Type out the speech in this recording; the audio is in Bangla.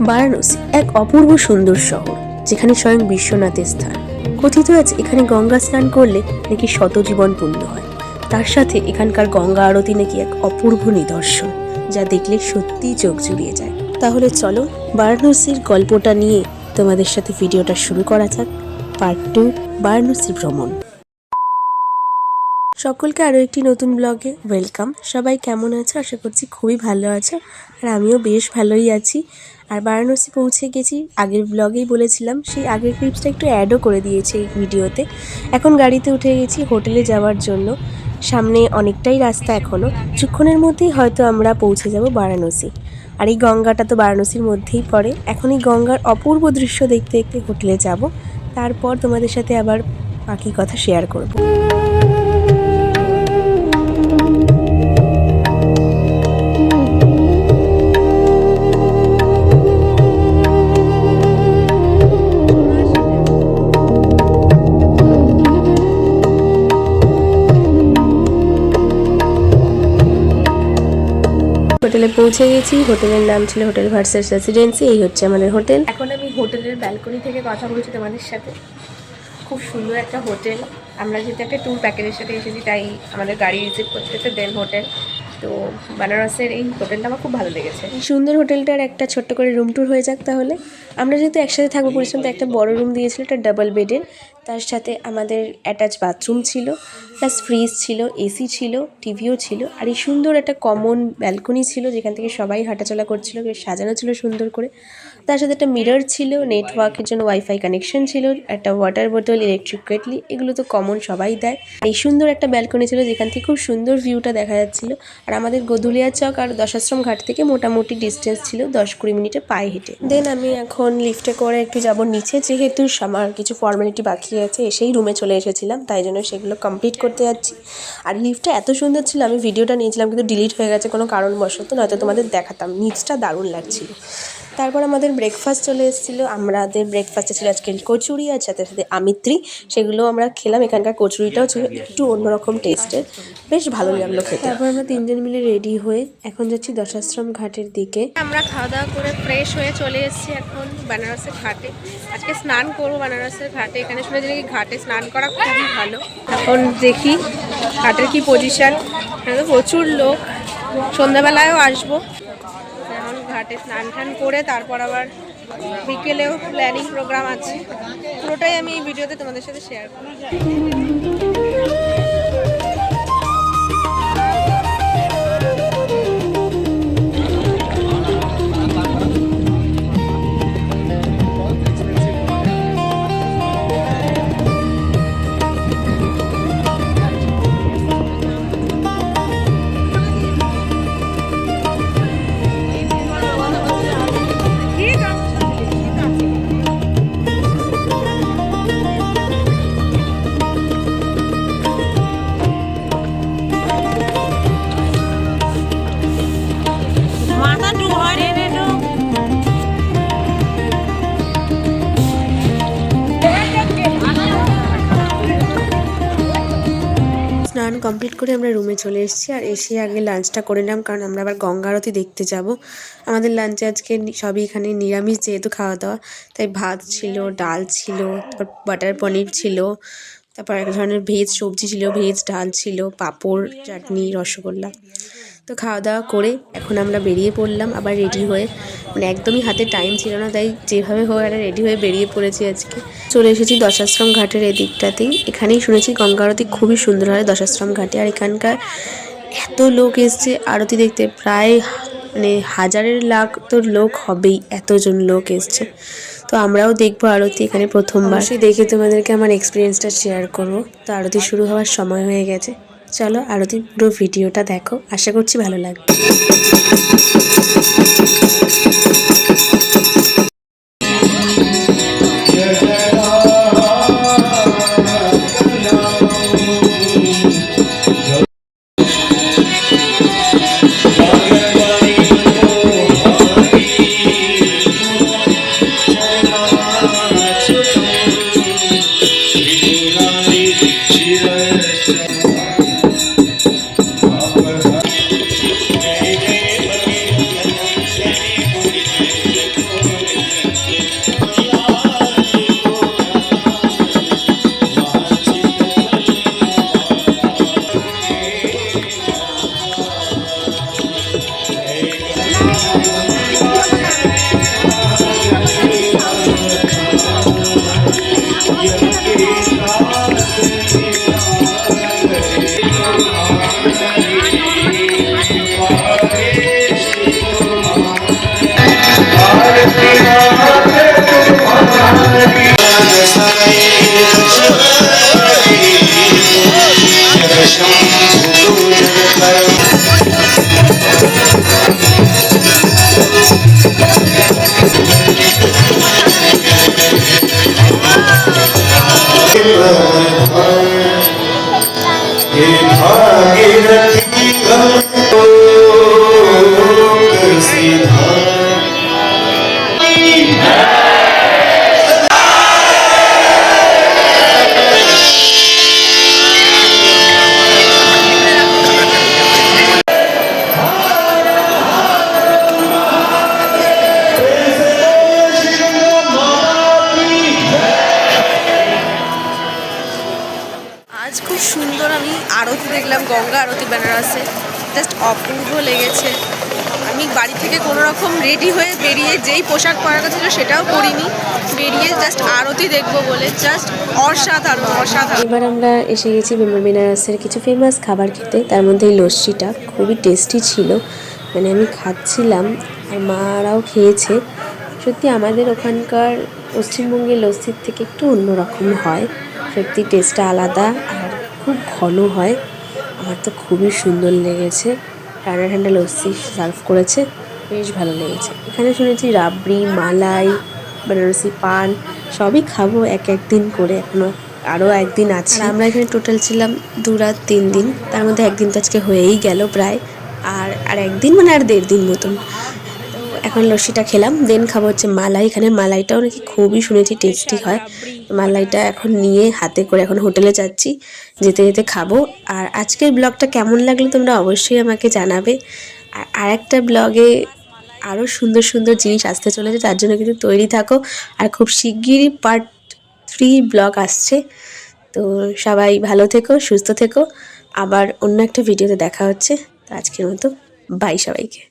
বারাণসী এক অপূর্ব সুন্দর শহর, যেখানে স্বয়ং বিশ্বনাথের স্থান। কথিত আছে এখানে গঙ্গা স্নান করলে নাকি শত জীবন পূর্ণ হয়। তার সাথে এখানকার গঙ্গা আরতি নাকি এক অপূর্ব নিদর্শন, যা দেখলে সত্যিই চোখ জুড়িয়ে যায়। তাহলে চলো বারাণসীর গল্পটা নিয়ে তোমাদের সাথে ভিডিওটা শুরু করা যাক। পার্ট 2, বারাণসী ভ্রমণ। সকলকে আরও একটি নতুন ব্লগে ওয়েলকাম। সবাই কেমন আছো? আশা করছি খুবই ভালো আছো, আর আমিও বেশ ভালোই আছি। আর বারাণসী পৌঁছে গেছি, আগের ব্লগেই বলেছিলাম। সেই আগের ক্লিপসটা একটু অ্যাডও করে দিয়েছি এই ভিডিওতে। এখন গাড়িতে উঠে গেছি হোটেলে যাওয়ার জন্য। সামনে অনেকটাই রাস্তা এখনও, কিছুক্ষণের মধ্যেই হয়তো আমরা পৌঁছে যাব বারাণসী। আর এই গঙ্গাটা তো বারাণসীর মধ্যেই পড়ে। এখন এই গঙ্গার অপূর্ব দৃশ্য দেখতে দেখতে হোটেলে যাব, তারপর তোমাদের সাথে আবার বাকি কথা শেয়ার করব। হোটেলে পৌঁছে গেছি। হোটেলের নাম ছিল হোটেল ভার্সাস রেসিডেন্সি। এই হচ্ছে আমাদের হোটেল। এখন আমি হোটেলের ব্যালকনি থেকে কথা বলছি তোমাদের সাথে। খুব সুন্দর একটা হোটেল। আমরা যেহেতু একটা ট্যুর প্যাকেজের সাথে এসেছি, তাই আমাদের গাড়ি রিসিভ করতে হচ্ছে দেন হোটেল। তো বানারসের এই হোটেলটা আমার খুব ভালো লেগেছে। এই সুন্দর হোটেলটার একটা ছোট্ট করে রুম ট্যুর হয়ে যাক তাহলে। আমরা যেহেতু একসাথে থাকবো বলেছিলাম, তো একটা বড় রুম দিয়েছিল, একটা ডাবল বেডের। তার সাথে আমাদের অ্যাটাচ বাথরুম ছিল, প্লাস ফ্রিজ ছিল, এসি ছিল, টিভিও ছিল। আর এই সুন্দর একটা কমন ব্যালকনি ছিল, যেখান থেকে সবাই হাঁটাচলা করছিল। বেশ সাজানো ছিল সুন্দর করে। তার সাথে একটা মিরর ছিল, নেটওয়ার্কের জন্য ওয়াইফাই কানেকশন ছিল, একটা ওয়াটার বোতল, ইলেকট্রিক কেটলি, এগুলো তো কমন সবাই দেয়। এই সুন্দর একটা ব্যালকনি ছিল, যেখান থেকে খুব সুন্দর ভিউটা দেখা যাচ্ছিল। আর আমাদের গদুলিয়া চক আর দশাশ্রম ঘাট থেকে মোটামুটি ডিস্টেন্স ছিল 10-20 মিনিটে পায়ে হেঁটে। দেন আমি এখন লিফটে করে একটু যাব নিচে, যেহেতু আমার কিছু ফর্মালিটি বাকি আছে। এসেই রুমে চলে এসেছিলাম, তাই জন্য সেগুলো কমপ্লিট করতে যাচ্ছি। আর লিফটটা এত সুন্দর ছিল, আমি ভিডিওটা নিয়েছিলাম কিন্তু ডিলিট হয়ে গেছে কোনো কারণবশত, নয়তো তোমাদের দেখাতাম। নিচটা দারুণ লাগছিল। তারপর আমাদের ব্রেকফাস্ট চলে এসেছিলো। আমাদের ব্রেকফাস্টে ছিল আজকে কচুরি, আর সাথে সাথে আমিত্রি, সেগুলো আমরা খেলাম। এখানকার কচুরিটাও ছিল একটু অন্যরকম টেস্টের, বেশ ভালো লাগলো খেতে। তারপর আমরা তিনজন মিলে রেডি হয়ে এখন যাচ্ছি দশাশ্রম ঘাটের দিকে। আমরা খাওয়া দাওয়া করে ফ্রেশ হয়ে চলে এসেছি এখন বানারসের ঘাটে। আজকে স্নান করবো বানারসের ঘাটে। এখানে শুনেছি নাকি ঘাটে স্নান করা খুবই ভালো। এখন দেখি ঘাটের কি পজিশন। এখানে তো প্রচুর লোক, সন্ধ্যাবেলায়ও আসবো। ঘাটে স্নান টান করে তারপর আবার বিকেলেও প্ল্যানিং প্রোগ্রাম আছে। পুরোটাই আমি এই ভিডিওতে তোমাদের সাথে শেয়ার করব। স্নান কমপ্লিট করে আমরা রুমে চলে এসেছি। আর এসে আগে লাঞ্চটা করে নিলাম, কারণ আমরা আবার গঙ্গা আরতি দেখতে যাব। আমাদের লাঞ্চে আজকে সবই এখানে নিরামিষ যেহেতু খাওয়া দাওয়া, তাই ভাত ছিল, ডাল ছিল, তারপর বাটার পনির ছিল, তারপর এক ধরনের ভেজ সবজি ছিল, ভেজ ডাল ছিল, পাঁপড়, চাটনি, রসগোল্লা। তো খাওয়া দাওয়া করে এখন আমরা বেরিয়ে পড়লাম আবার রেডি হয়ে। মানে একদমই হাতে টাইম ছিল না, তাই যেভাবে হোক একটা রেডি হয়ে বেরিয়ে পড়েছি আজকে। চলে এসেছি দশাশ্রম ঘাটের এই দিকটাতেই। এখানেই শুনেছি গঙ্গা আরতি খুবই সুন্দর হয় দশাশ্রম ঘাটে। আর এখানকার এত লোক এসছে আরতি দেখতে, প্রায় মানে হাজারের লাখ তো লোক হবেই, এতজন লোক এসছে। তো আমরাও দেখবো আরতি এখানে প্রথমবার। সেই দেখে তোমাদেরকে আমার এক্সপিরিয়েন্সটা শেয়ার করবো। তো আরতি শুরু হওয়ার সময় হয়ে গেছে, চলো আরতির পুরো ভিডিওটা দেখো, আশা করছি ভালো লাগবে। हे भागीरथी लोक सिधारी। আজ খুব সুন্দর আমি আরতি দেখলাম, গঙ্গা আরতি বেনারসে, জাস্ট অপূর্ব লেগেছে। আমি বাড়ি থেকে কোনো রকম রেডি হয়ে বেরিয়ে যেই পোশাক পরার কথা ছিল সেটাও পরিনি, বেরিয়ে জাস্ট আরতি দেখবো বলে, জাস্ট অসাধারণ অসাধারণ। এবার আমরা এসে গেছি বেনারসের কিছু ফেমাস খাবার খেতে, তার মধ্যে এই লস্যিটা খুবই টেস্টি ছিল। মানে আমি খাচ্ছিলাম আর মারাও খেয়েছে। সত্যি আমাদের ওখানকার পশ্চিমবঙ্গের লস্যির থেকে একটু অন্যরকম হয়, সত্যি টেস্টটা আলাদা আর খুব ঘন হয়। আমার তো খুবই সুন্দর লেগেছে। ঠান্ডা ঠান্ডা লস্যি সার্ভ করেছে, বেশ ভালো লেগেছে। এখানে শুনেছি রাবড়ি, মালাই, বেনারসি পান সবই খাবো এক একদিন করে, এখনও আরও একদিন আছে। আমরা এখানে টোটাল ছিলাম 2 রাত 3 দিন, তার মধ্যে একদিন তো আজকে হয়েই গেল প্রায়, আর একদিন মানে আর 1.5 দিন মতন। তো এখন লস্যিটা খেলাম, দেন খাবো হচ্ছে মালাই। এখানে মালাইটাও নাকি খুবই শুনেছি টেস্টি হয়। মালাইটা এখন নিয়ে হাতে করে এখন হোটেলে যাচ্ছি, যেতে যেতে খাবো। আর আজকের ব্লগটা কেমন লাগলো তোমরা অবশ্যই আমাকে জানাবে। আর একটা ব্লগে আরও সুন্দর সুন্দর জিনিস আসতে চলেছে, তার জন্য কিন্তু তৈরি থাকো। আর খুব শিগগিরই পার্ট 3 ব্লগ আসছে। তো সবাই ভালো থেকো, সুস্থ থেকো, আবার অন্য একটা ভিডিওতে দেখা হচ্ছে। তো আজকের মতো বাই সবাইকে।